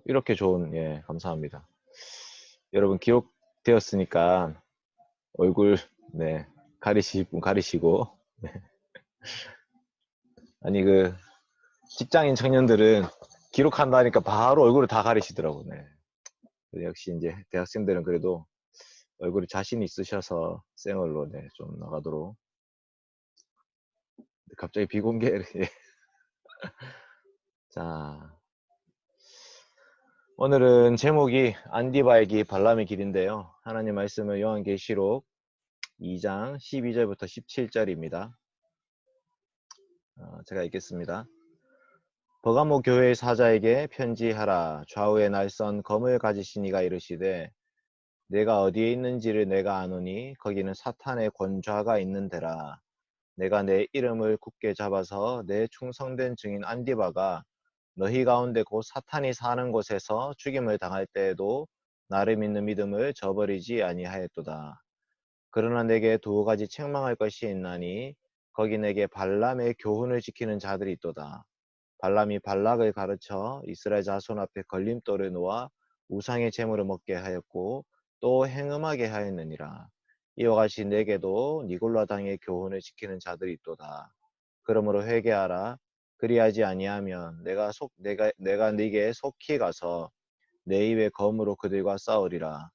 이렇게 좋은, 예, 감사합니다. 여러분, 기록되었으니까 얼굴, 네, 가리실 분 가리시고. 네. 아니, 직장인 청년들은 기록한다니까 바로 얼굴을 다 가리시더라고요. 네. 역시 이제 대학생들은 그래도 얼굴에 자신이 있으셔서 생얼로, 네, 좀 나가도록. 갑자기 비공개, 예. 자, 오늘은 제목이 안디바의 발람의 길인데요. 하나님 말씀은 요한계시록 2장 12절부터 17절입니다. 제가 읽겠습니다. 버가모 교회의 사자에게 편지하라. 좌우에 날선 검을 가지신 이가 이르시되 내가 어디에 있는지를 내가 아노니 거기는 사탄의 권좌가 있는 데라. 내가 내 이름을 굳게 잡아서 내 충성된 증인 안디바가 너희 가운데 곧 사탄이 사는 곳에서 죽임을 당할 때에도 나를 믿는 믿음을 저버리지 아니하였도다. 그러나 내게 두 가지 책망할 것이 있나니 거기 내게 발람의 교훈을 지키는 자들이 있도다. 발람이 발락을 가르쳐 이스라엘 자손 앞에 걸림돌을 놓아 우상의 재물을 먹게 하였고 또 행음하게 하였느니라. 이와 같이 내게도 니골라 당의 교훈을 지키는 자들이 있도다. 그러므로 회개하라. 그리하지 아니하면 내가 네게 속히 가서 내 입의 검으로 그들과 싸우리라.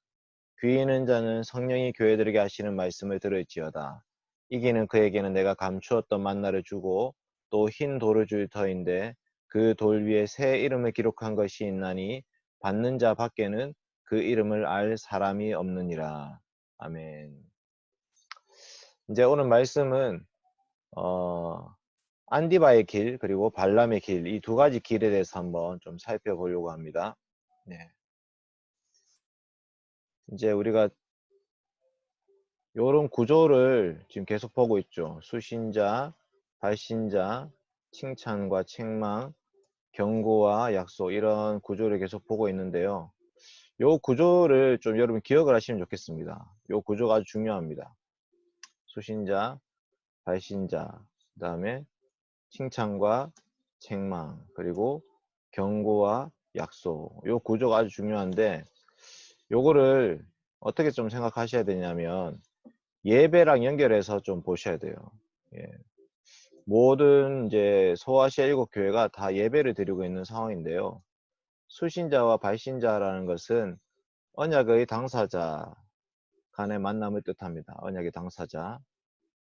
귀 있는 자는 성령이 교회들에게 하시는 말씀을 들을지어다. 이기는 그에게는 내가 감추었던 만나를 주고 또 흰 돌을 줄 터인데 그 돌 위에 새 이름을 기록한 것이 있나니 받는 자 밖에는 그 이름을 알 사람이 없느니라. 아멘. 이제 오늘 말씀은 안디바의 길 그리고 발람의 길, 이 두 가지 길에 대해서 한번 좀 살펴보려고 합니다. 네. 이제 우리가 요런 구조를 지금 계속 보고 있죠. 수신자, 발신자, 칭찬과 책망, 경고와 약속, 이런 구조를 계속 보고 있는데요. 요 구조를 좀 여러분 기억을 하시면 좋겠습니다. 요 구조가 아주 중요합니다. 수신자, 발신자, 그 다음에 칭찬과 책망, 그리고 경고와 약속. 요 구조가 아주 중요한데 요거를 어떻게 좀 생각하셔야 되냐면 예배랑 연결해서 좀 보셔야 돼요. 예. 모든 이제 소아시아 7교회가 다 예배를 드리고 있는 상황인데요. 수신자와 발신자라는 것은 언약의 당사자 간의 만남을 뜻합니다. 언약의 당사자.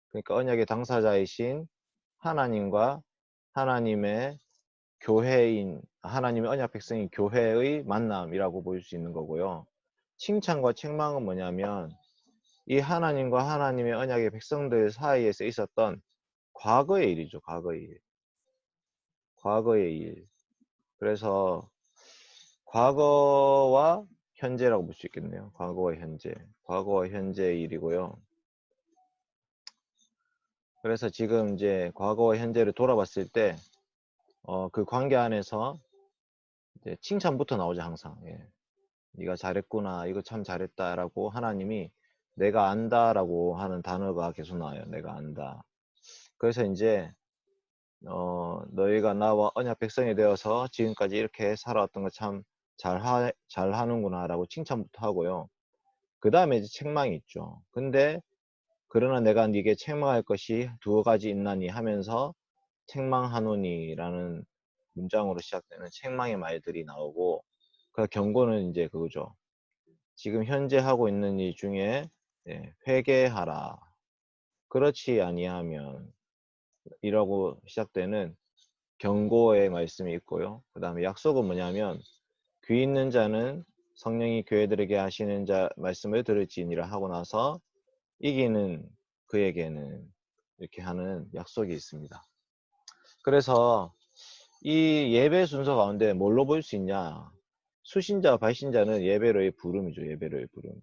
그러니까 언약의 당사자이신 하나님과 하나님의 하나님의 언약 백성인 교회의 만남이라고 볼 수 있는 거고요. 칭찬과 책망은 뭐냐면 이 하나님과 하나님의 언약의 백성들 사이에서 있었던 과거의 일이죠. 과거의 일. 과거의 일. 그래서 과거와 현재라고 볼 수 있겠네요. 과거와 현재. 과거와 현재의 일이고요. 그래서 지금 이제 과거와 현재를 돌아봤을 때, 그 관계 안에서 이제 칭찬부터 나오죠, 항상. 예. 네가 잘했구나. 이거 참 잘했다라고 하나님이 내가 안다라고 하는 단어가 계속 나와요. 내가 안다. 그래서 이제 너희가 나와 언약 백성이 되어서 지금까지 이렇게 살아왔던 거 참 잘하는구나 라고 칭찬부터 하고요. 그 다음에 이제 책망이 있죠. 근데 그러나 내가 네게 책망할 것이 두 가지 있나니 하면서 책망하노니 라는 문장으로 시작되는 책망의 말들이 나오고, 그 경고는 이제 그거죠. 지금 현재 하고 있는 일 중에 회개하라. 그렇지 아니하면 이라고 시작되는 경고의 말씀이 있고요. 그 다음에 약속은 뭐냐면 귀 있는 자는 성령이 교회들에게 하시는 자 말씀을 들을지니라 하고 나서 이기는 그에게는 이렇게 하는 약속이 있습니다. 그래서 이 예배 순서 가운데 뭘로 볼 수 있냐? 수신자, 발신자는 예배로의 부름이죠. 예배로의 부름.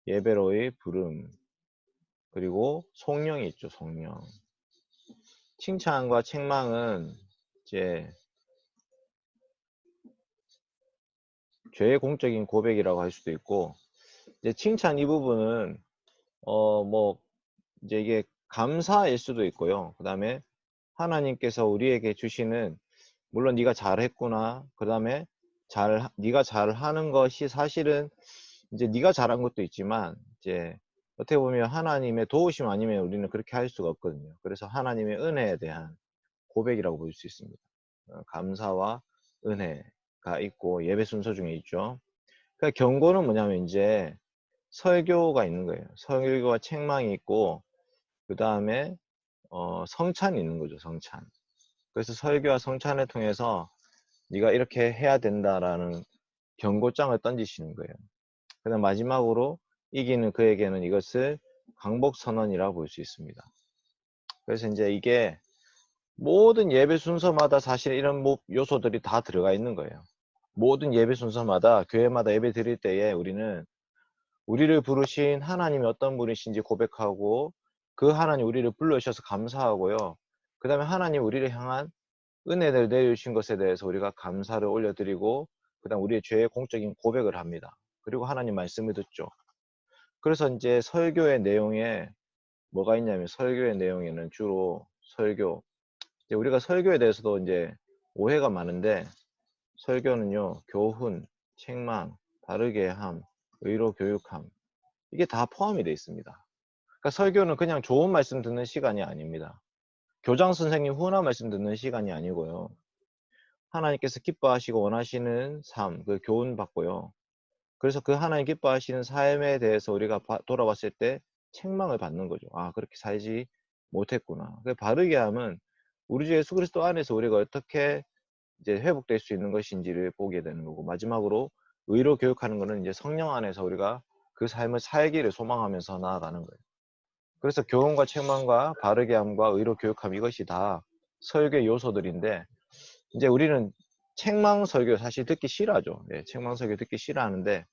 예배로의 부름. 그리고 성령이 있죠. 성령. 칭찬과 책망은 이제 죄의 공적인 고백이라고 할 수도 있고, 이제 칭찬 이 부분은 뭐 이제 이게 감사일 수도 있고요. 그 다음에 하나님께서 우리에게 주시는 물론 네가 잘했구나. 그다음에 네가 잘하는 것이 사실은 이제 네가 잘한 것도 있지만 이제 어떻게 보면 하나님의 도우심 아니면 우리는 그렇게 할 수가 없거든요. 그래서 하나님의 은혜에 대한 고백이라고 볼 수 있습니다. 감사와 은혜가 있고 예배 순서 중에 있죠. 그러니까 경고는 뭐냐면 이제 설교가 있는 거예요. 설교와 책망이 있고 그 다음에 성찬이 있는 거죠. 성찬. 그래서 설교와 성찬을 통해서 네가 이렇게 해야 된다라는 경고장을 던지시는 거예요. 그다음 마지막으로 이기는 그에게는 이것을 강복선언이라고 볼 수 있습니다. 그래서 이제 이게 모든 예배 순서마다 사실 이런 요소들이 다 들어가 있는 거예요. 모든 예배 순서마다 교회마다 예배 드릴 때에 우리는 우리를 부르신 하나님이 어떤 분이신지 고백하고 그 하나님 우리를 불러주셔서 감사하고요. 그 다음에 하나님 우리를 향한 은혜를 내려주신 것에 대해서 우리가 감사를 올려드리고 그 다음 우리의 죄의 공적인 고백을 합니다. 그리고 하나님 말씀을 듣죠. 그래서 이제 설교의 내용에 뭐가 있냐면 설교의 내용에는 주로 설교 이제 우리가 설교에 대해서도 이제 오해가 많은데 설교는요 교훈, 책망, 바르게 함, 의로 교육함 이게 다 포함이 되어 있습니다. 그러니까 설교는 그냥 좋은 말씀 듣는 시간이 아닙니다. 교장 선생님 훈화 말씀 듣는 시간이 아니고요. 하나님께서 기뻐하시고 원하시는 삶, 그 교훈 받고요. 그래서 그 하나님 기뻐하시는 삶에 대해서 우리가 돌아봤을 때 책망을 받는 거죠. 아, 그렇게 살지 못했구나. 그 바르게 함은 우리 주 예수 그리스도 안에서 우리가 어떻게 이제 회복될 수 있는 것인지를 보게 되는 거고, 마지막으로 의로 교육하는 것은 이제 성령 안에서 우리가 그 삶을 살기를 소망하면서 나아가는 거예요. 그래서 교훈과 책망과 바르게 함과 의로 교육함 이것이 다 설교의 요소들인데 이제 우리는 책망 설교 사실 듣기 싫어하죠. 네, 책망 설교 듣기 싫어하는데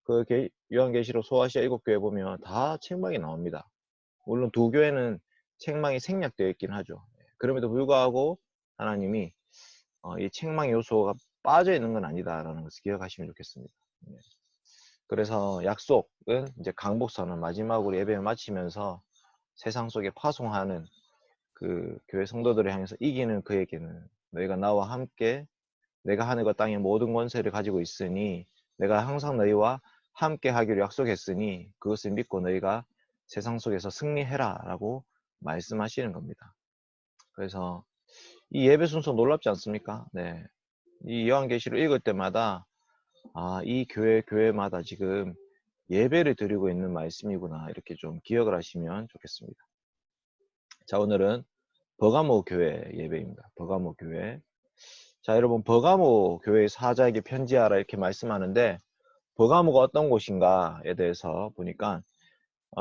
그 요한계시록 소아시아 7교회 보면 다 책망이 나옵니다. 물론 두 교회는 책망이 생략되어 있긴 하죠. 그럼에도 불구하고 하나님이 이 책망 요소가 빠져 있는 건 아니다라는 것을 기억하시면 좋겠습니다. 네. 그래서 약속은 이제 강복선언 마지막으로 예배를 마치면서 세상 속에 파송하는 그 교회 성도들을 향해서 이기는 그에게는 너희가 나와 함께 내가 하늘과 땅의 모든 권세를 가지고 있으니 내가 항상 너희와 함께 하기로 약속했으니 그것을 믿고 너희가 세상 속에서 승리해라 라고 말씀하시는 겁니다. 그래서 이 예배 순서 놀랍지 않습니까? 네. 이 요한계시를 읽을 때마다 이 교회마다 지금 예배를 드리고 있는 말씀이구나 이렇게 좀 기억을 하시면 좋겠습니다. 자, 오늘은 버가모 교회 예배입니다. 버가모 교회. 자, 여러분 버가모 교회 사자에게 편지하라 이렇게 말씀하는데 버가모가 어떤 곳인가에 대해서 보니까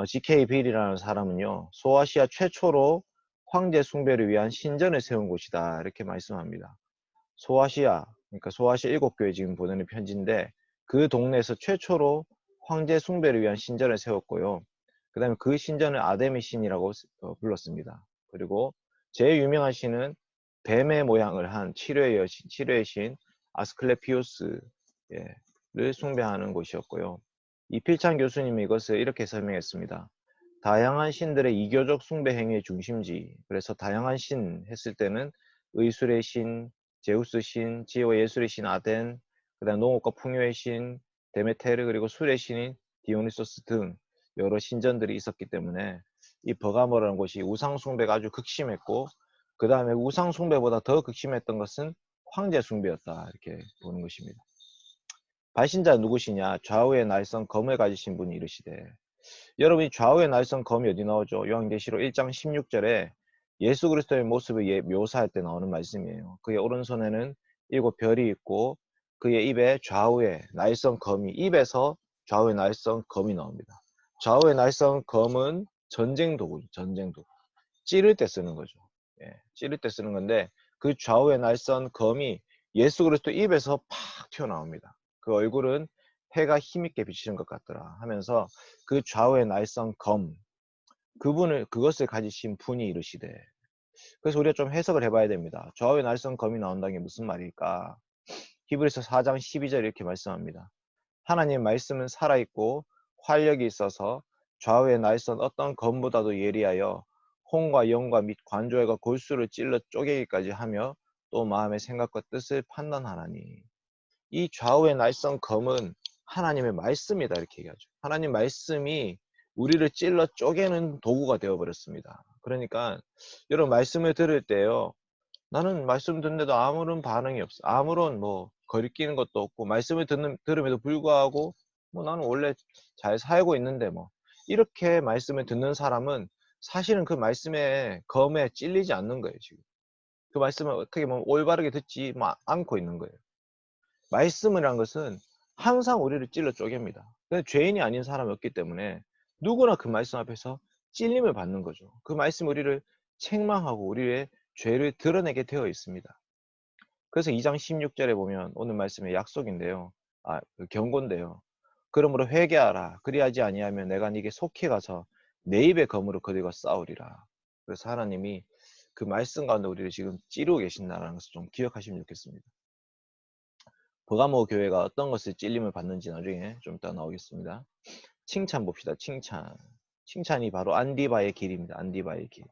GK 빌이라는 사람은요 소아시아 최초로 황제 숭배를 위한 신전을 세운 곳이다 이렇게 말씀합니다. 소아시아 그러니까 소아시아 7교회 지금 보내는 편지인데 그 동네에서 최초로 황제 숭배를 위한 신전을 세웠고요. 그 다음에 그 신전을 아데미 신이라고 불렀습니다. 그리고 제일 유명한 신은 뱀의 모양을 한 치료의 신 아스클레피오스를 숭배하는 곳이었고요. 이필찬 교수님이 이것을 이렇게 설명했습니다. 다양한 신들의 이교적 숭배 행위의 중심지. 그래서 다양한 신 했을 때는 의술의 신, 제우스 신, 지혜와 예술의 신 아덴, 그다음 농업과 풍요의 신 데메테르, 그리고 술의 신인 디오니소스 등 여러 신전들이 있었기 때문에 이 버가모라는 곳이 우상 숭배가 아주 극심했고 그 다음에 우상 숭배보다 더 극심했던 것은 황제 숭배였다 이렇게 보는 것입니다. 발신자 누구시냐? 좌우에 날선 검을 가지신 분이 이르시되. 여러분이 좌우에 날선 검이 어디 나오죠? 요한계시록 1장 16절에 예수 그리스도의 모습을 묘사할 때 나오는 말씀이에요. 그의 오른손에는 7별이 있고 그의 입에 좌우에 날선 검이 입에서 좌우에 날선 검이 나옵니다. 좌우에 날선 검은 전쟁 도구죠. 전쟁 도구. 찌를 때 쓰는 거죠. 찌를 때 쓰는 건데 그 좌우에 날선 검이 예수 그리스도 입에서 팍 튀어나옵니다. 그 얼굴은 해가 힘있게 비치는 것 같더라 하면서 그 좌우에 날선 검 그것을 가지신 분이 이르시되. 그래서 우리가 좀 해석을 해봐야 됩니다. 좌우에 날선 검이 나온다는 게 무슨 말일까? 히브리서 4장 12절 이렇게 말씀합니다. 하나님 말씀은 살아있고 활력이 있어서 좌우에 날선 어떤 검보다도 예리하여 혼과 영과 및 관조와 골수를 찔러 쪼개기까지 하며 또 마음의 생각과 뜻을 판단하나니 이 좌우의 날선 검은 하나님의 말씀이다 이렇게 얘기하죠. 하나님 말씀이 우리를 찔러 쪼개는 도구가 되어버렸습니다. 그러니까 여러분 말씀을 들을 때요. 나는 말씀 듣는데도 아무런 반응이 없어. 아무런 뭐 거리끼는 것도 없고 말씀을 들음에도 불구하고 뭐 나는 원래 잘 살고 있는데 뭐 이렇게 말씀을 듣는 사람은 사실은 그 말씀의 검에 찔리지 않는 거예요. 지금 그 말씀을 어떻게 보면 올바르게 듣지 않고 있는 거예요. 말씀이란 것은 항상 우리를 찔러 쪼갭니다. 근데 죄인이 아닌 사람이 없기 때문에 누구나 그 말씀 앞에서 찔림을 받는 거죠. 그 말씀 우리를 책망하고 우리의 죄를 드러내게 되어 있습니다. 그래서 2장 16절에 보면 오늘 말씀의 약속인데요. 그 경고인데요. 그러므로 회개하라. 그리하지 아니하면 내가 네게 속히 가서 내 입의 검으로 그들과 싸우리라. 그래서 하나님이 그 말씀 가운데 우리를 지금 찌르고 계신다는 것을 좀 기억하시면 좋겠습니다. 버가모 교회가 어떤 것을 찔림을 받는지 나중에 좀 이따 나오겠습니다. 칭찬 봅시다. 칭찬. 칭찬이 바로 안디바의 길입니다. 안디바의 길.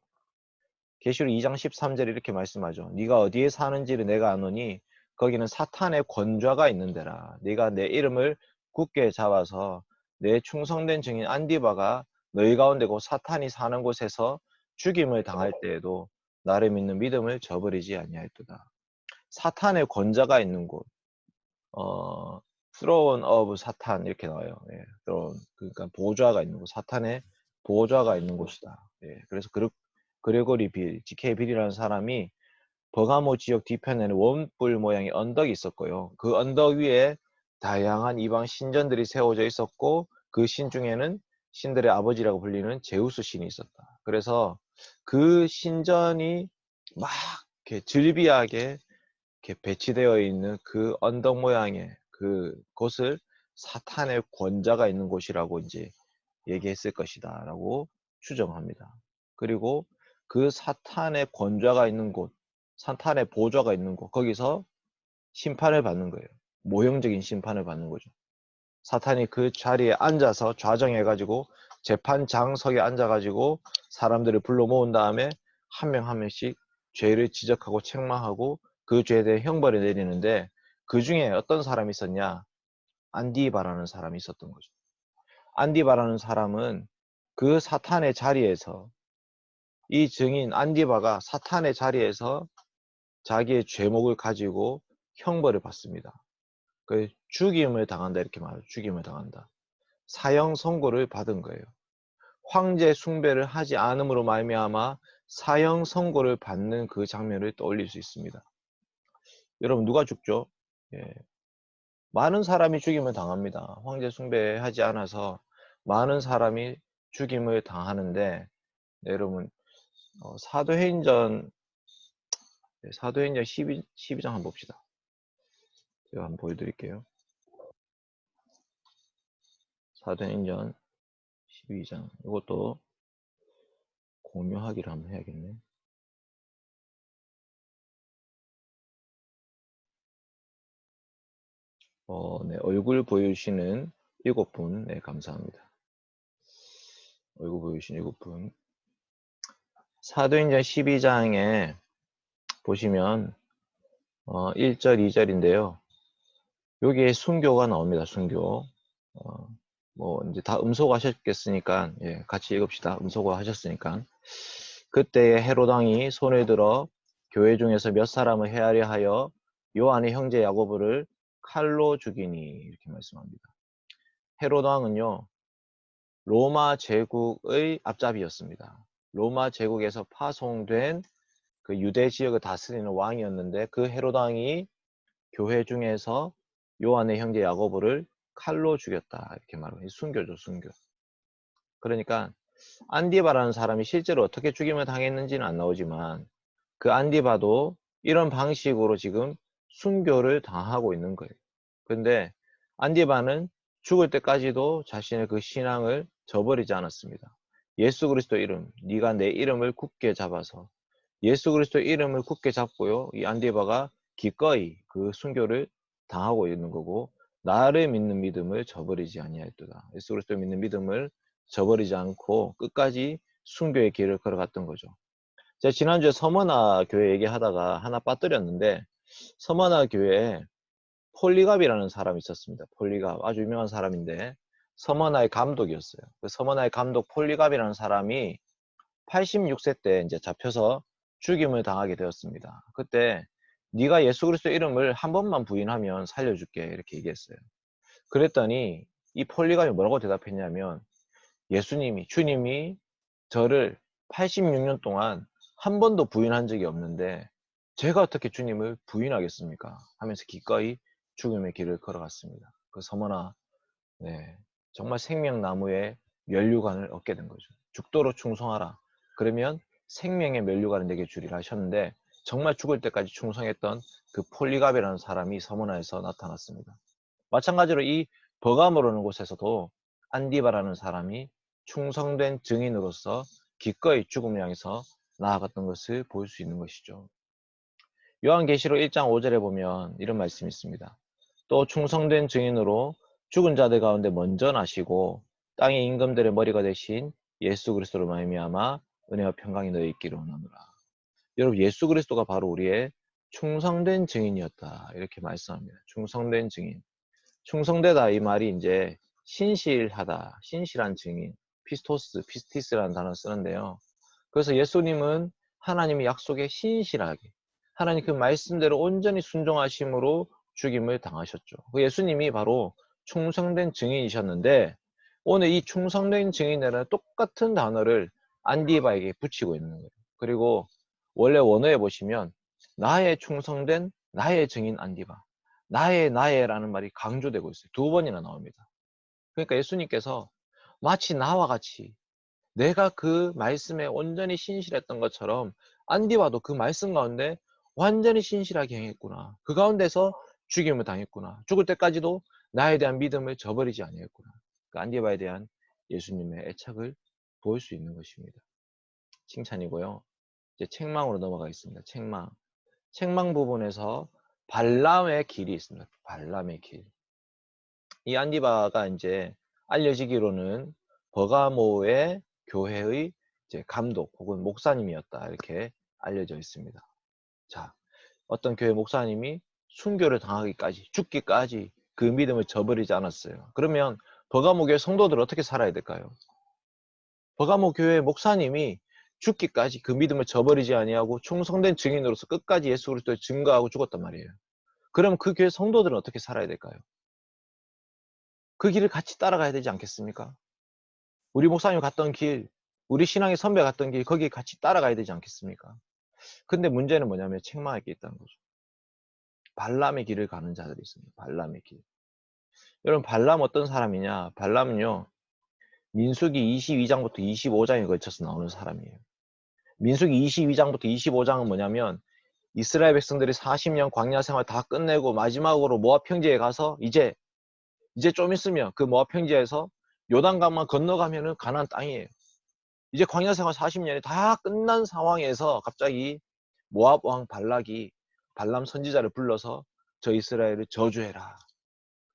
계시록 2장 13절에 이렇게 말씀하죠. 네가 어디에 사는지를 내가 아노니 거기는 사탄의 권좌가 있는 데라. 네가 내 이름을 굳게 잡아서 내 충성된 증인 안디바가 너희 가운데 고 사탄이 사는 곳에서 죽임을 당할 때에도 나를 믿는 믿음을 저버리지 아니하였도다. 사탄의 권좌가 있는 곳. throne of 사탄 이렇게 나와요. 예, throne 그러니까 보좌가 있는 곳, 사탄의 보좌가 있는 곳이다. 예, 그래서 그레고리 빌, GK 빌이라는 사람이 버가모 지역 뒤편에는 원뿔 모양의 언덕이 있었고요. 그 언덕 위에 다양한 이방 신전들이 세워져 있었고 그 신 중에는 신들의 아버지라고 불리는 제우스 신이 있었다. 그래서 그 신전이 막 이렇게 즐비하게 이렇게 배치되어 있는 그 언덕 모양의 그 곳을 사탄의 권좌가 있는 곳이라고 이제 얘기했을 것이다 라고 추정합니다. 그리고 그 사탄의 권좌가 있는 곳, 사탄의 보좌가 있는 곳, 거기서 심판을 받는 거예요. 모형적인 심판을 받는 거죠. 사탄이 그 자리에 앉아서 좌정해가지고 재판장석에 앉아가지고 사람들을 불러 모은 다음에 한 명 한 명씩 죄를 지적하고 책망하고 그 죄에 대해 형벌을 내리는데 그 중에 어떤 사람이 있었냐? 안디바라는 사람이 있었던 거죠. 안디바라는 사람은 그 사탄의 자리에서 이 증인 안디바가 사탄의 자리에서 자기의 죄목을 가지고 형벌을 받습니다. 그 죽임을 당한다 이렇게 말해요. 죽임을 당한다. 사형 선고를 받은 거예요. 황제 숭배를 하지 않음으로 말미암아 사형 선고를 받는 그 장면을 떠올릴 수 있습니다. 여러분 누가 죽죠? 예. 많은 사람이 죽임을 당합니다. 황제 숭배하지 않아서 많은 사람이 죽임을 당하는데 네, 여러분 사도행전 12장 한번 봅시다. 제가 한번 보여드릴게요. 사도행전 12장 이것도 공유하기를 한번 해야겠네. 네, 얼굴 보여주시는 7분, 네, 감사합니다. 얼굴 보여주시는 7분. 사도행전 12장에 보시면 1절, 2절인데요. 여기에 순교가 나옵니다. 순교. 뭐 이제 다 음소거 하셨겠으니까 예, 같이 읽읍시다. 음소거 하셨으니까. 그때에 헤롯 왕이 손을 들어 교회 중에서 몇 사람을 헤아려 하여 요한의 형제 야고보를 칼로 죽이니 이렇게 말씀합니다. 헤롯 왕은요 로마 제국의 앞잡이였습니다. 로마 제국에서 파송된 그 유대 지역을 다스리는 왕이었는데 그 헤롯 왕이 교회 중에서 요한의 형제 야고보를 칼로 죽였다 이렇게 말해요. 순교죠, 순교. 그러니까 안디바라는 사람이 실제로 어떻게 죽임을 당했는지는 안 나오지만 그 안디바도 이런 방식으로 지금 순교를 당하고 있는 거예요. 근데 안디바는 죽을 때까지도 자신의 그 신앙을 저버리지 않았습니다. 예수 그리스도 이름, 네가 내 이름을 굳게 잡아서 예수 그리스도 이름을 굳게 잡고요. 이 안디바가 기꺼이 그 순교를 당하고 있는 거고 나를 믿는 믿음을 저버리지 아니하였도다. 예수 그리스도 믿는 믿음을 저버리지 않고 끝까지 순교의 길을 걸어갔던 거죠. 제가 지난주에 서머나 교회 얘기하다가 하나 빠뜨렸는데, 서머나 교회에 폴리갑이라는 사람이 있었습니다. 폴리갑, 아주 유명한 사람인데 서머나의 감독이었어요. 그 서머나의 감독 폴리갑이라는 사람이 86세 때 이제 잡혀서 죽임을 당하게 되었습니다. 그때 네가 예수 그리스도 이름을 한 번만 부인하면 살려줄게 이렇게 얘기했어요. 그랬더니 이 폴리갑이 뭐라고 대답했냐면, 주님이 저를 86년 동안 한 번도 부인한 적이 없는데 제가 어떻게 주님을 부인하겠습니까? 하면서 기꺼이 죽음의 길을 걸어갔습니다. 그 서머나, 네, 정말 생명나무의 면류관을 얻게 된 거죠. 죽도록 충성하라. 그러면 생명의 면류관을 내게 주리라 하셨는데, 정말 죽을 때까지 충성했던 그 폴리갑이라는 사람이 서머나에서 나타났습니다. 마찬가지로 이 버가모라는 곳에서도 안디바라는 사람이 충성된 증인으로서 기꺼이 죽음을 향해서 나아갔던 것을 볼 수 있는 것이죠. 요한계시록 1장 5절에 보면 이런 말씀이 있습니다. 또 충성된 증인으로 죽은 자들 가운데 먼저 나시고 땅의 임금들의 머리가 되신 예수 그리스도로 말미암아 은혜와 평강이 너희 있기를 원하노라. 여러분, 예수 그리스도가 바로 우리의 충성된 증인이었다 이렇게 말씀합니다. 충성된 증인. 충성되다 이 말이 이제 신실하다, 신실한 증인, 피스티스라는 단어를 쓰는데요. 그래서 예수님은 하나님의 약속에 신실하게, 하나님 그 말씀대로 온전히 순종하심으로 죽임을 당하셨죠. 그 예수님이 바로 충성된 증인이셨는데, 오늘 이 충성된 증인이라는 똑같은 단어를 안디바에게 붙이고 있는 거예요. 그리고 원래 원어에 보시면 나의 충성된 나의 증인 안디바, 나의라는 말이 강조되고 있어요. 두 번이나 나옵니다. 그러니까 예수님께서 마치 나와 같이 내가 그 말씀에 온전히 신실했던 것처럼 안디와도 그 말씀 가운데 완전히 신실하게 행했구나. 그 가운데서 죽임을 당했구나. 죽을 때까지도 나에 대한 믿음을 저버리지 아니했구나. 그 안디바에 대한 예수님의 애착을 볼 수 있는 것입니다. 칭찬이고요. 이제 책망으로 넘어가겠습니다. 책망 부분에서 발람의 길이 있습니다. 발람의 길. 이 안디바가 이제 알려지기로는 버가모의 교회의 이제 감독 혹은 목사님이었다 이렇게 알려져 있습니다. 자, 어떤 교회 목사님이 순교를 당하기까지, 죽기까지 그 믿음을 저버리지 않았어요. 그러면 버가모 교회 성도들은 어떻게 살아야 될까요? 버가모 교회 목사님이 죽기까지 그 믿음을 저버리지 아니하고 충성된 증인으로서 끝까지 예수 그리스도를 증거하고 죽었단 말이에요. 그럼 그 교회 성도들은 어떻게 살아야 될까요? 그 길을 같이 따라가야 되지 않겠습니까? 우리 목사님 갔던 길, 우리 신앙의 선배 갔던 길, 거기에 같이 따라가야 되지 않겠습니까? 근데 문제는 뭐냐면 책망할 게 있다는 거죠. 발람의 길을 가는 자들이 있습니다. 발람의 길. 여러분, 발람 어떤 사람이냐? 발람은요, 민수기 22장부터 25장에 걸쳐서 나오는 사람이에요. 민수기 22장부터 25장은 뭐냐면 이스라엘 백성들이 40년 광야 생활 다 끝내고 마지막으로 모압 평지에 가서 이제 좀 있으면 그 모압 평지에서 요단강만 건너가면은 가나안 땅이에요. 이제 광야 생활 40년이 다 끝난 상황에서 갑자기 모압 왕 발락이 발람 선지자를 불러서 저 이스라엘을 저주해라.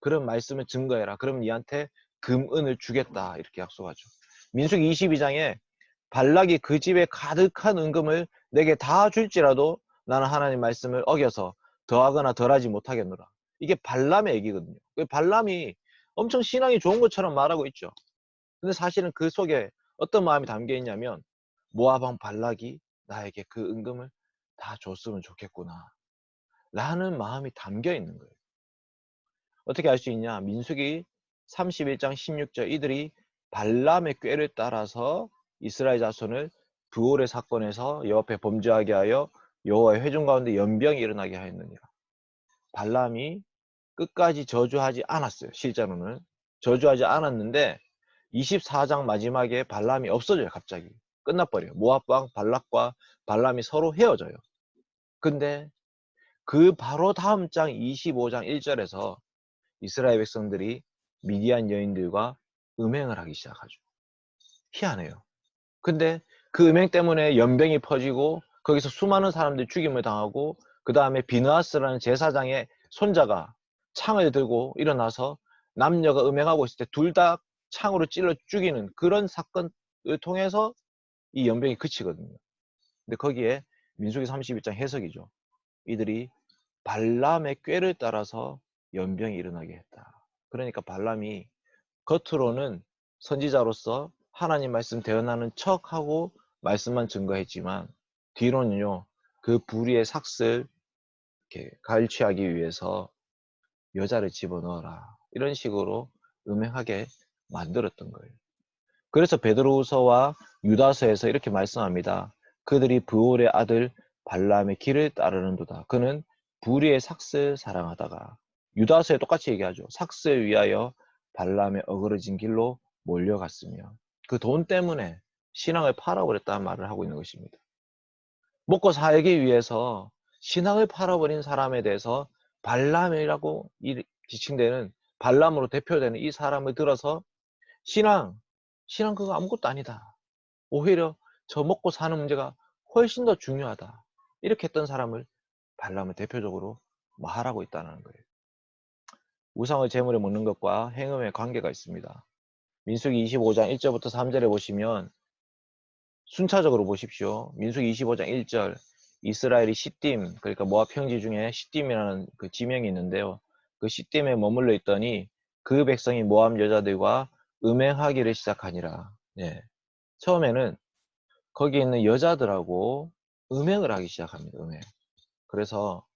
그런 말씀을 증거해라. 그럼 니한테 금은을 주겠다. 이렇게 약속하죠. 민수기 22장에 발락이 그 집에 가득한 은금을 내게 다 줄지라도 나는 하나님 말씀을 어겨서 더하거나 덜하지 못하겠노라. 이게 발람의 얘기거든요. 발람이 엄청 신앙이 좋은 것처럼 말하고 있죠. 근데 사실은 그 속에 어떤 마음이 담겨 있냐면 모압 왕 발락이 나에게 그 은금을 다 줬으면 좋겠구나 라는 마음이 담겨 있는 거예요. 어떻게 알 수 있냐? 민수기 31장 16절 이들이 발람의 꾀를 따라서 이스라엘 자손을 부올의 사건에서 여호와 앞에 범죄하게 하여 여호와의 회중 가운데 연병이 일어나게 하였느니라. 발람이 끝까지 저주하지 않았어요. 실제로는 저주하지 않았는데 24장 마지막에 발람이 없어져요. 갑자기 끝나버려요. 모압 왕 발락과 발람이 서로 헤어져요. 근데 그 바로 다음 장 25장 1절에서 이스라엘 백성들이 미디안 여인들과 음행을 하기 시작하죠. 희한해요. 근데 그 음행 때문에 연병이 퍼지고 거기서 수많은 사람들이 죽임을 당하고 그 다음에 비느하스라는 제사장의 손자가 창을 들고 일어나서 남녀가 음행하고 있을 때 둘 다 창으로 찔러 죽이는 그런 사건을 통해서 이 연병이 그치거든요. 근데 거기에 민수기 31장 해석이죠. 이들이 발람의 꾀를 따라서 연병이 일어나게 했다. 그러니까 발람이 겉으로는 선지자로서 하나님 말씀 대언하는 척하고 말씀만 증거했지만 뒤로는요, 그 불의의 삭슬 이렇게 갈취하기 위해서 여자를 집어넣어라, 이런 식으로 음행하게 만들었던 거예요. 그래서 베드로후서와 유다서에서 이렇게 말씀합니다. 그들이 브올의 아들 발람의 길을 따르는도다. 그는 불의의 삭슬 사랑하다가, 유다서에 똑같이 얘기하죠. 삭슬 위하여 발람의 어그러진 길로 몰려갔으며 그 돈 때문에 신앙을 팔아버렸다는 말을 하고 있는 것입니다. 먹고 살기 위해서 신앙을 팔아버린 사람에 대해서 발람이라고 지칭되는, 발람으로 대표되는 이 사람을 들어서 신앙 그거 아무것도 아니다. 오히려 저 먹고 사는 문제가 훨씬 더 중요하다. 이렇게 했던 사람을 발람을 대표적으로 말하고 있다는 거예요. 우상을 제물에 먹는 것과 행음의 관계가 있습니다. 민수기 25장 1절부터 3절에 보시면 순차적으로 보십시오. 민수기 25장 1절, 이스라엘이 시딤, 그러니까 모압 평지 중에 시딤이라는 그 지명이 있는데요. 그 시딤에 머물러 있더니 그 백성이 모압 여자들과 음행하기를 시작하니라. 예. 처음에는 거기 있는 여자들하고 음행을 하기 시작합니다. 음행. 그래서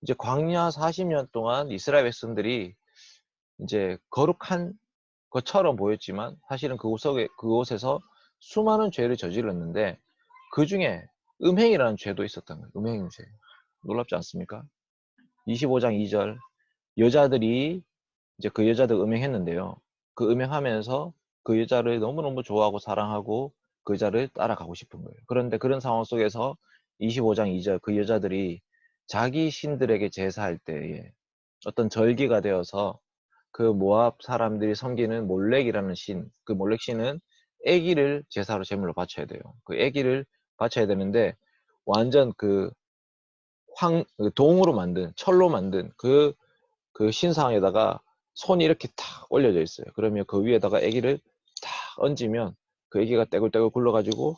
이제 광야 40년 동안 이스라엘 백성들이 이제 거룩한 것처럼 보였지만 사실은 그곳에서 수많은 죄를 저질렀는데 그 중에 음행이라는 죄도 있었던 거예요. 음행죄. 놀랍지 않습니까? 25장 2절, 여자들이 이제 그 여자들 음행했는데요. 그 음행하면서 그 여자를 너무너무 좋아하고 사랑하고 그 여자를 따라가고 싶은 거예요. 그런데 그런 상황 속에서 25장 2절, 그 여자들이 자기 신들에게 제사할 때에 어떤 절기가 되어서 그 모압 사람들이 섬기는 몰렉이라는 신, 그 몰렉 신은 애기를 제사로 제물로 바쳐야 돼요. 그 애기를 바쳐야 되는데 완전 그 동으로 만든, 철로 만든 그 신상에다가 손이 이렇게 탁 올려져 있어요. 그러면 그 위에다가 애기를 탁 얹으면 그 애기가 떼굴떼굴 굴러가지고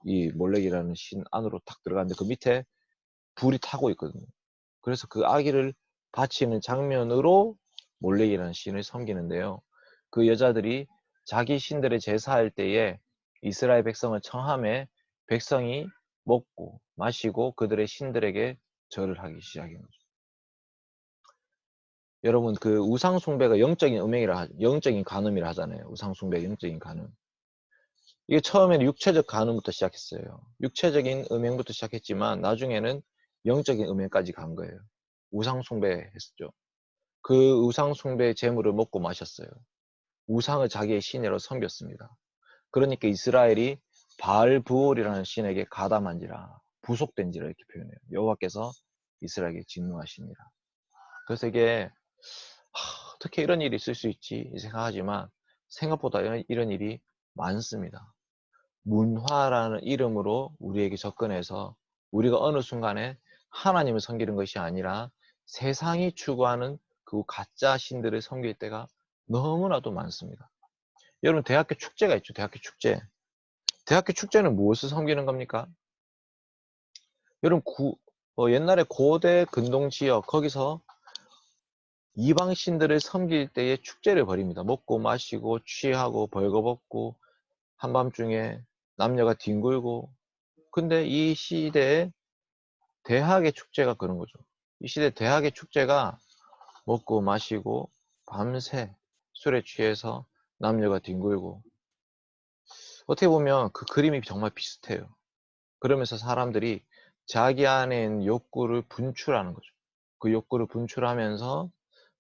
이 몰렉이라는 신 안으로 탁 들어가는데 그 밑에 불이 타고 있거든요. 그래서 그 아기를 바치는 장면으로 몰렉이라는 신을 섬기는데요. 그 여자들이 자기 신들의 제사할 때에 이스라엘 백성을 청함해 백성이 먹고 마시고 그들의 신들에게 절을 하기 시작한 거죠. 여러분, 그 우상 숭배가 영적인 간음이라 하잖아요. 우상 숭배, 영적인 간음. 이게 처음에는 육체적 간음부터 시작했어요. 육체적인 음행부터 시작했지만 나중에는 영적인 음행까지 간 거예요. 우상 숭배했었죠. 그 우상 숭배의 재물을 먹고 마셨어요. 우상을 자기의 신으로 섬겼습니다. 그러니까 이스라엘이 바알 부올이라는 신에게 가담한지라, 부속된지라 이렇게 표현해요. 여호와께서 이스라엘에게 진노하십니다. 그래서 이게 어떻게 이런 일이 있을 수 있지 생각하지만 생각보다 이런 일이 많습니다. 문화라는 이름으로 우리에게 접근해서 우리가 어느 순간에 하나님을 섬기는 것이 아니라 세상이 추구하는 그 가짜 신들을 섬길 때가 너무나도 많습니다. 여러분, 대학교 축제가 있죠. 대학교 축제. 대학교 축제는 무엇을 섬기는 겁니까? 여러분, 옛날에 고대 근동 지역, 거기서 이방 신들을 섬길 때에 축제를 벌입니다. 먹고 마시고 취하고 벌거벗고 한밤중에 남녀가 뒹굴고. 근데 이 시대에 대학의 축제가 그런 거죠. 이 시대 대학의 축제가 먹고 마시고 밤새 술에 취해서 남녀가 뒹굴고. 어떻게 보면 그 그림이 정말 비슷해요. 그러면서 사람들이 자기 안에 있는 욕구를 분출하는 거죠. 그 욕구를 분출하면서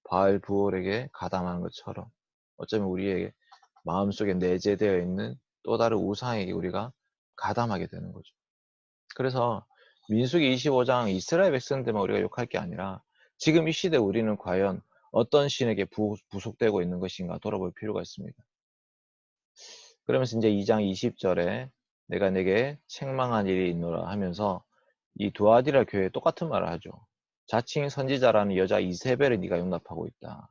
바알 부올에게 가담하는 것처럼 어쩌면 우리의 마음속에 내재되어 있는 또 다른 우상에게 우리가 가담하게 되는 거죠. 그래서 민수기 25장 이스라엘 백성들만 우리가 욕할 게 아니라 지금 이 시대 우리는 과연 어떤 신에게 부속되고 있는 것인가 돌아볼 필요가 있습니다. 그러면서 이제 2장 20절에 내가 내게 책망한 일이 있노라 하면서 이 두아디라 교회에 똑같은 말을 하죠. 자칭 선지자라는 여자 이세벨을 네가 용납하고 있다.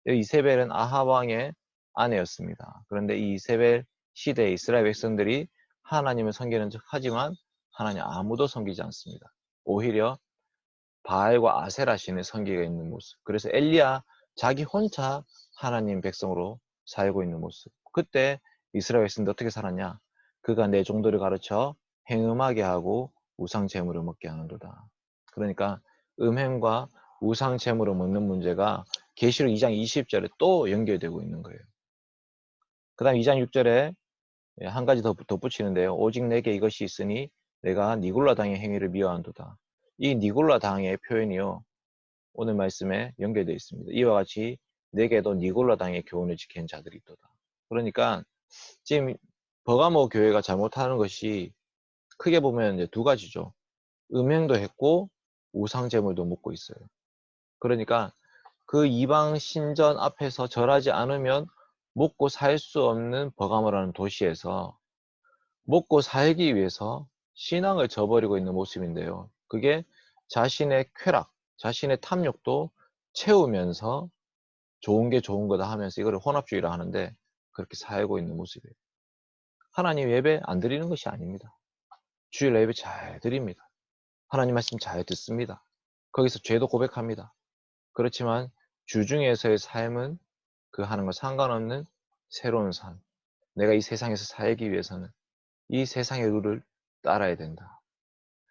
이세벨은 아합 왕의 아내였습니다. 그런데 이 이세벨 시대에 이스라엘 백성들이 하나님을 섬기는 척 하지만 하나님 아무도 섬기지 않습니다. 오히려 바알과 아세라 신을 섬기고 있는 모습. 그래서 엘리야 자기 혼자 하나님 백성으로 살고 있는 모습. 그때 이스라엘 백성들 어떻게 살았냐? 그가 내 종들을 가르쳐 행음하게 하고 우상 제물을 먹게 하는도다. 그러니까 음행과 우상 제물을 먹는 문제가 계시록 2장 20절에 또 연결되고 있는 거예요. 그 다음 2장 6절에 한 가지 더 덧붙이는데요. 오직 내게 이것이 있으니 내가 니골라 당의 행위를 미워한도다. 이 니골라 당의 표현이요, 오늘 말씀에 연결되어 있습니다. 이와 같이 내게도 니골라 당의 교훈을 지키는 자들이 있도다. 그러니까 지금 버가모 교회가 잘못하는 것이 크게 보면 이제 두 가지죠. 음행도 했고 우상 제물도 먹고 있어요. 그러니까 그 이방 신전 앞에서 절하지 않으면 먹고 살 수 없는 버가모라는 도시에서 먹고 살기 위해서 신앙을 저버리고 있는 모습인데요. 그게 자신의 쾌락, 자신의 탐욕도 채우면서 좋은 게 좋은 거다 하면서 이거를 혼합주의라 하는데, 그렇게 살고 있는 모습이에요. 하나님 예배 안 드리는 것이 아닙니다. 주일 예배 잘 드립니다. 하나님 말씀 잘 듣습니다. 거기서 죄도 고백합니다. 그렇지만 주중에서의 삶은 그 하는 거 상관없는 새로운 삶. 내가 이 세상에서 살기 위해서는 이 세상의 룰을 따라야 된다.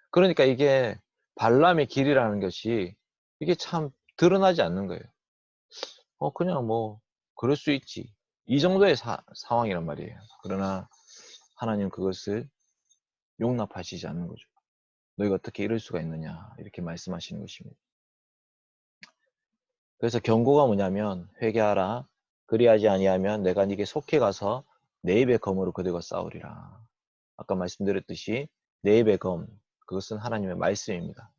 그러니까 이게 발람의 길이라는 것이 이게 참 드러나지 않는 거예요. 그냥 뭐 그럴 수 있지. 이 정도의 상황이란 말이에요. 그러나 하나님 그것을 용납하시지 않는 거죠. 너희가 어떻게 이럴 수가 있느냐, 이렇게 말씀하시는 것입니다. 그래서 경고가 뭐냐면 회개하라. 그리하지 아니하면 내가 네게 속해 가서 내 입의 검으로 그들과 싸우리라. 아까 말씀드렸듯이 내 입의 검, 그것은 하나님의 말씀입니다.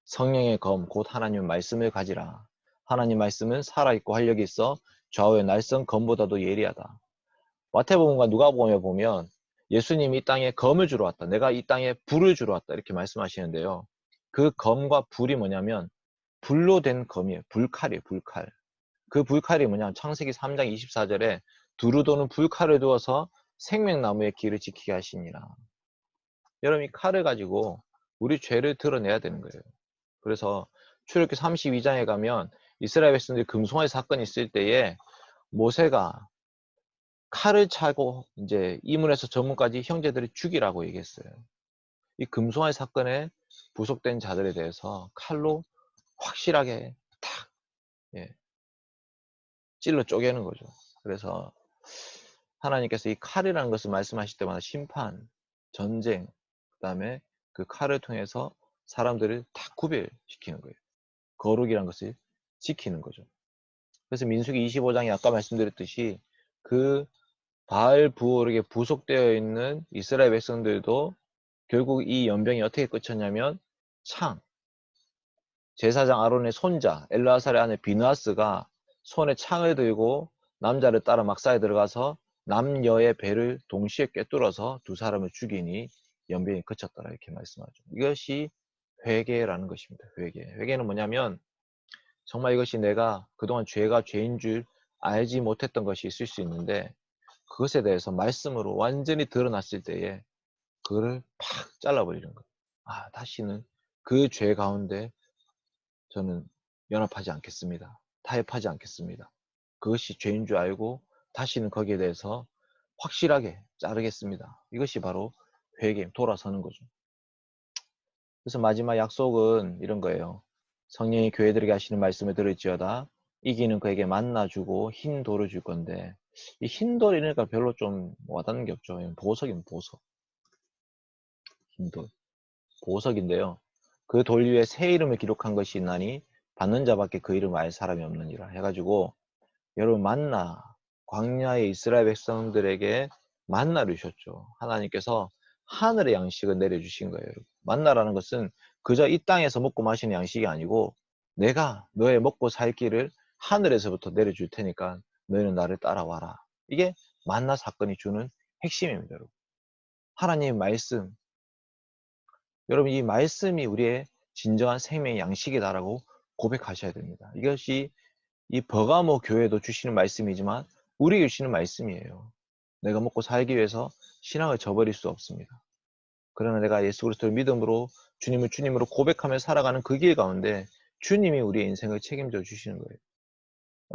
성령의 검, 곧 하나님의 말씀을 가지라. 하나님 말씀은 살아있고 활력이 있어 좌우의 날선 검보다도 예리하다. 마태복음과 누가복음에 보면 예수님이 이 땅에 검을 주러 왔다. 내가 이 땅에 불을 주러 왔다. 이렇게 말씀하시는데요. 그 검과 불이 뭐냐면 불로 된 검이에요. 불칼이에요. 불칼. 그 불칼이 뭐냐, 창세기 3장 24절에 두루 도는 불칼을 두어서 생명나무의 길을 지키게 하시니라. 여러분, 이 칼을 가지고 우리 죄를 드러내야 되는 거예요. 그래서 출애굽기 32장에 가면 이스라엘 백성들이 금송아지 사건이 있을 때에 모세가 칼을 차고 이제 이문에서 저문까지 형제들을 죽이라고 얘기했어요. 이 금송아지 사건에 부속된 자들에 대해서 칼로 확실하게 탁, 예, 찔러 쪼개는 거죠. 그래서 하나님께서 이 칼이라는 것을 말씀하실 때마다 심판, 전쟁, 그 다음에 그 칼을 통해서 사람들을 다 구별시키는 거예요. 거룩이라는 것을 지키는 거죠. 그래서 민수기 25장에 아까 말씀드렸듯이 그 바알 부올에게 부속되어 있는 이스라엘 백성들도 결국 이 연병이 어떻게 끝쳤냐면, 제사장 아론의 손자 엘르아살의 아내 비느하스가 손에 창을 들고 남자를 따라 막사에 들어가서 남녀의 배를 동시에 꿰뚫어서 두 사람을 죽이니 연병이 그쳤더라, 이렇게 말씀하죠. 이것이 회개라는 것입니다. 회개는 뭐냐면 정말 이것이 내가 그동안 죄가 죄인 줄 알지 못했던 것이 있을 수 있는데, 그것에 대해서 말씀으로 완전히 드러났을 때에 그거를 팍 잘라버리는 거예요. 다시는 그 죄 가운데 저는 연합하지 않겠습니다. 타협하지 않겠습니다. 그것이 죄인 줄 알고 다시는 거기에 대해서 확실하게 자르겠습니다. 이것이 바로 회개, 돌아서는 거죠. 그래서 마지막 약속은 이런 거예요. 성령이 교회들에게 하시는 말씀을 들을지어다. 이기는 그에게 만나 주고 흰 돌을 줄 건데, 이 흰 돌이니까 별로 좀 와닿는 게 없죠. 보석이면 보석. 흰 돌. 보석인데요. 그 돌 위에 새 이름을 기록한 것이 있나니 받는 자밖에 그 이름을 알 사람이 없느니라 해가지고, 여러분 만나, 광야의 이스라엘 백성들에게 만나를 주셨죠. 하나님께서 하늘의 양식을 내려주신 거예요. 만나라는 것은 그저 이 땅에서 먹고 마시는 양식이 아니고, 내가 너의 먹고 살 길을 하늘에서부터 내려줄 테니까 너희는 나를 따라와라. 이게 만나 사건이 주는 핵심입니다. 여러분. 하나님의 말씀, 여러분 이 말씀이 우리의 진정한 생명의 양식이다라고 고백하셔야 됩니다. 이것이 이 버가모 교회도 주시는 말씀이지만 우리에게 주시는 말씀이에요. 내가 먹고 살기 위해서 신앙을 저버릴 수 없습니다. 그러나 내가 예수 그리스도를 믿음으로 주님을 주님으로 고백하며 살아가는 그 길 가운데 주님이 우리의 인생을 책임져 주시는 거예요.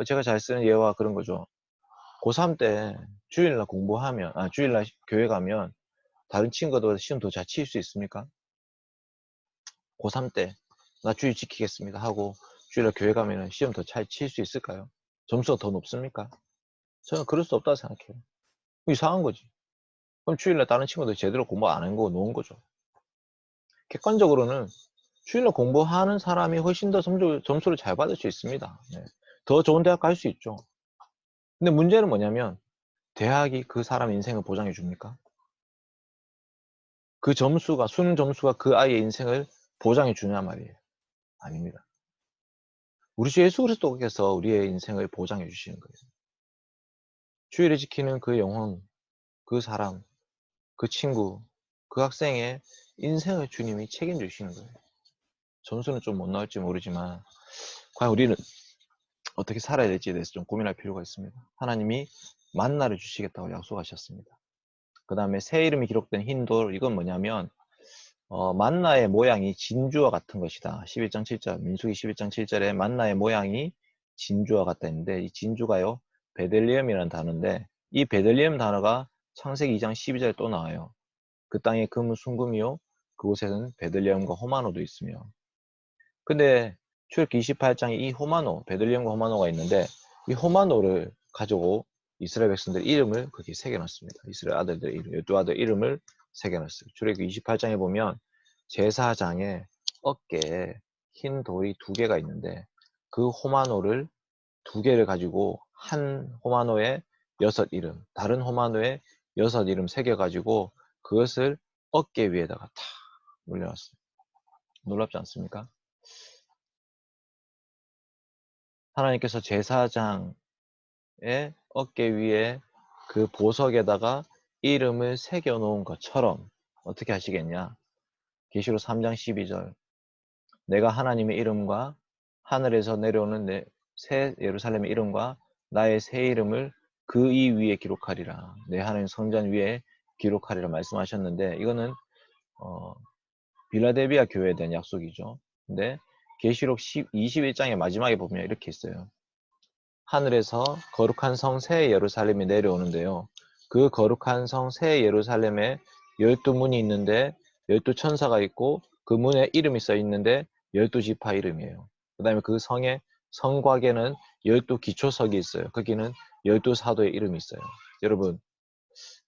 제가 잘 쓰는 예화 그런 거죠. 고3 때 주일날 공부하면, 주일날 교회 가면 다른 친구들보다 시험 더 잘 칠 수 있습니까? 고3 때 나 주일 지키겠습니다 하고 주일날 교회 가면 시험 더 잘 칠 수 있을까요? 점수가 더 높습니까? 저는 그럴 수 없다고 생각해요. 이상한 거지. 그럼 주일날 다른 친구들 제대로 공부 안 한 거 놓은 거죠. 객관적으로는 주일날 공부하는 사람이 훨씬 더 점수를 잘 받을 수 있습니다. 네. 더 좋은 대학 갈 수 있죠. 근데 문제는 뭐냐면 대학이 그 사람 인생을 보장해 줍니까? 그 점수가, 수능 점수가 그 아이의 인생을 보장해 주냐 말이에요. 아닙니다. 우리 주 예수 그리스도께서 우리의 인생을 보장해 주시는 거예요. 주일에 지키는 그 영혼, 그 사람, 그 친구, 그 학생의 인생을 주님이 책임져 주시는 거예요. 점수는 좀 못 나올지 모르지만 과연 우리는 어떻게 살아야 될지에 대해서 좀 고민할 필요가 있습니다. 하나님이 만나를 주시겠다고 약속하셨습니다. 그 다음에 새 이름이 기록된 흰 돌, 이건 뭐냐면 만나의 모양이 진주와 같은 것이다. 11장 7절, 민수기 11장 7절에 만나의 모양이 진주와 같다 했는데, 이 진주가요 베들레헴이라는 단어인데, 이 베들레헴 단어가 창세기 2장 12절에 또 나와요. 그 땅에 금은 순금이요 그곳에는 베들레헴과 호마노도 있으며. 근데 출애굽기 28장에 이 호마노, 베들레헴과 호마노가 있는데, 이 호마노를 가지고 이스라엘 백성들 이름을 거기에 새겨놨습니다. 이스라엘 아들들 이름, 12아들 이름을 새겨놨어요. 출애굽기 28장에 보면 제사장의 어깨에 흰 돌이 2개가 있는데, 그 호마노를 2개를 가지고 한 호마노에 6 이름, 다른 호마노에 6 이름 새겨가지고 그것을 어깨 위에다가 탁 올려놨어요. 놀랍지 않습니까? 하나님께서 제사장의 어깨 위에 그 보석에다가 이름을 새겨 놓은 것처럼 어떻게 하시겠냐? 계시록 3장 12절, 내가 하나님의 이름과 하늘에서 내려오는 새 예루살렘의 이름과 나의 새 이름을 그 이 위에 기록하리라. 내 하나님 성전 위에 기록하리라 말씀하셨는데, 이거는 빌라델비아 교회에 대한 약속이죠. 근데 계시록 21장의 마지막에 보면 이렇게 있어요. 하늘에서 거룩한 성 새 예루살렘이 내려오는데요. 그 거룩한 성 새 예루살렘에 12문이 있는데 12천사가 있고 그 문에 이름이 써 있는데 12지파 이름이에요. 그 다음에 그 성의 성곽에는 12기초석이 있어요. 거기는 12사도의 이름이 있어요. 여러분,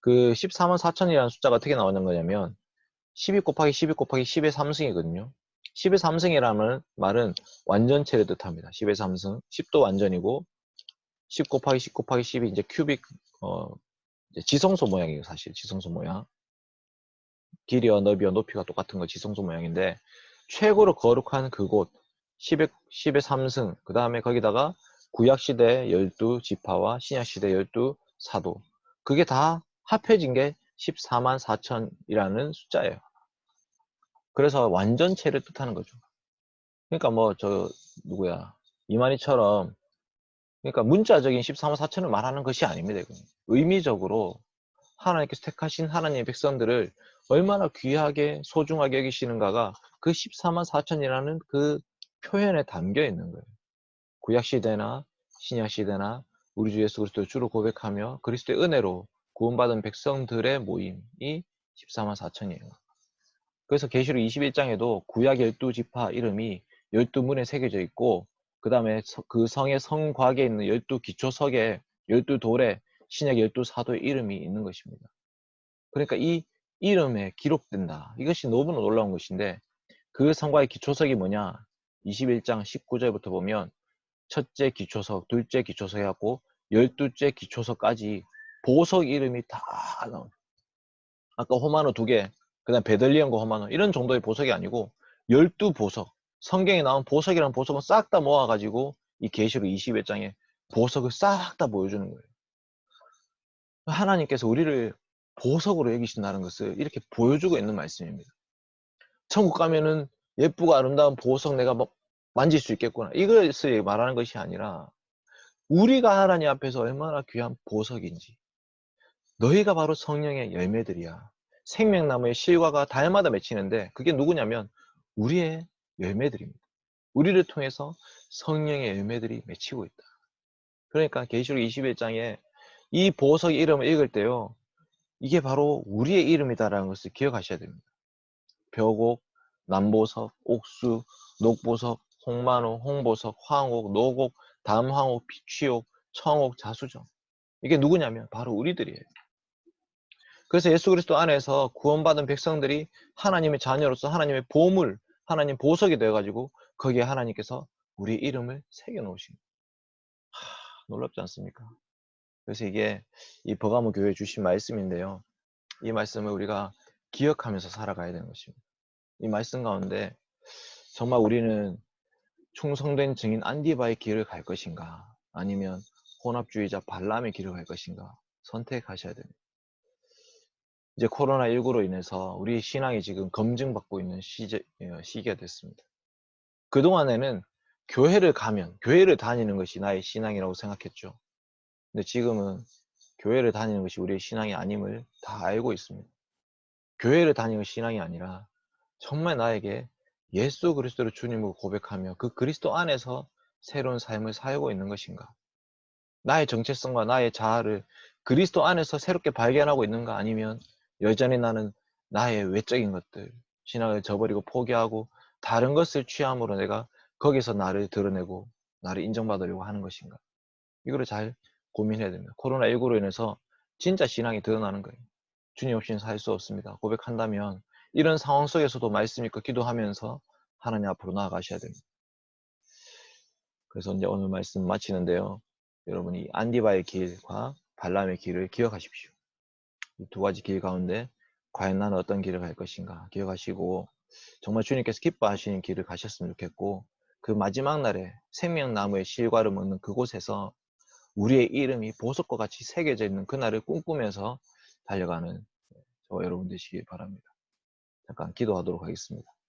그 14만 4천이라는 숫자가 어떻게 나오는 거냐면 12 곱하기 12 곱하기 10의 3승이거든요. 10의 3승이라는 말은 완전체를 뜻합니다. 10의 3승, 10도 완전이고 10 곱하기 10 곱하기 10이 이제 큐빅, 이제 지성소 모양이에요. 사실 지성소 모양. 길이와 너비와 높이가 똑같은 거 지성소 모양인데, 최고로 거룩한 그곳 10의 3승, 그 다음에 거기다가 구약시대 12지파와 신약시대 12사도, 그게 다 합해진 게 14만 4천이라는 숫자예요. 그래서 완전체를 뜻하는 거죠. 그러니까 뭐 누구야 이만희처럼, 그러니까 문자적인 14만 4천을 말하는 것이 아닙니다. 이건. 의미적으로 하나님께서 택하신 하나님의 백성들을 얼마나 귀하게 소중하게 여기시는가가 그 14만 4천이라는 그 표현에 담겨 있는 거예요. 구약시대나 신약시대나 우리 주 예수 그리스도를 주로 고백하며 그리스도의 은혜로 구원받은 백성들의 모임이 14만 4천이에요. 그래서 계시록 21장에도 구약 12지파 이름이 12문에 새겨져 있고, 그 다음에 그 성의 성곽에 있는 12기초석에 12돌에 신약 12사도의 이름이 있는 것입니다. 그러니까 이 이름에 기록된다. 이것이 너무나 놀라운 것인데, 그 성곽의 기초석이 뭐냐? 21장 19절부터 보면 첫째 기초석, 둘째 기초석 해갖고 12째 기초석까지 보석 이름이 다 나옵니다. 아까 호마노 2개, 그 다음 베들리헴과 호마노, 이런 정도의 보석이 아니고 12보석, 성경에 나온 보석이라는 보석은 싹 다 모아가지고 이 계시록 21장에 보석을 싹 다 보여주는 거예요. 하나님께서 우리를 보석으로 여기신다는 것을 이렇게 보여주고 있는 말씀입니다. 천국 가면은 예쁘고 아름다운 보석 내가 만질 수 있겠구나, 이것을 말하는 것이 아니라 우리가 하나님 앞에서 얼마나 귀한 보석인지, 너희가 바로 성령의 열매들이야. 생명나무의 실과가 달마다 맺히는데 그게 누구냐면 우리의 열매들입니다. 우리를 통해서 성령의 열매들이 맺히고 있다. 그러니까 계시록 21장에 이 보석의 이름을 읽을 때요, 이게 바로 우리의 이름이다라는 것을 기억하셔야 됩니다. 벽옥, 남보석, 옥수, 녹보석, 홍만호, 홍보석, 황옥, 노곡, 담황옥, 피취옥, 청옥, 자수정. 이게 누구냐면 바로 우리들이에요. 그래서 예수 그리스도 안에서 구원받은 백성들이 하나님의 자녀로서 하나님의 보물, 하나님 보석이 되어가지고 거기에 하나님께서 우리 이름을 새겨놓으신 거예요. 놀랍지 않습니까? 그래서 이게 이 버가모 교회에 주신 말씀인데요. 이 말씀을 우리가 기억하면서 살아가야 되는 것입니다. 이 말씀 가운데 정말 우리는 충성된 증인 안디바의 길을 갈 것인가, 아니면 혼합주의자 발람의 길을 갈 것인가 선택하셔야 됩니다. 이제 코로나19로 인해서 우리 신앙이 지금 검증받고 있는 시기가 됐습니다. 그동안에는 교회를 가면, 교회를 다니는 것이 나의 신앙이라고 생각했죠. 근데 지금은 교회를 다니는 것이 우리의 신앙이 아님을 다 알고 있습니다. 교회를 다니는 것이 신앙이 아니라 정말 나에게 예수 그리스도를 주님으로 고백하며 그 그리스도 안에서 새로운 삶을 살고 있는 것인가? 나의 정체성과 나의 자아를 그리스도 안에서 새롭게 발견하고 있는가? 아니면 여전히 나는 나의 외적인 것들, 신앙을 저버리고 포기하고 다른 것을 취함으로 내가 거기서 나를 드러내고 나를 인정받으려고 하는 것인가? 이거를 잘 고민해야 됩니다. 코로나19로 인해서 진짜 신앙이 드러나는 거예요. 주님 없이는 살 수 없습니다. 고백한다면 이런 상황 속에서도 말씀 읽고 기도하면서 하나님 앞으로 나아가셔야 됩니다. 그래서 이제 오늘 말씀 마치는데요. 여러분이 안디바의 길과 발람의 길을 기억하십시오. 이 두 가지 길 가운데 과연 나는 어떤 길을 갈 것인가 기억하시고 정말 주님께서 기뻐하시는 길을 가셨으면 좋겠고, 그 마지막 날에 생명나무의 실과를 먹는 그곳에서 우리의 이름이 보석과 같이 새겨져 있는 그날을 꿈꾸면서 달려가는 저와 여러분 되시길 바랍니다. 잠깐 기도하도록 하겠습니다.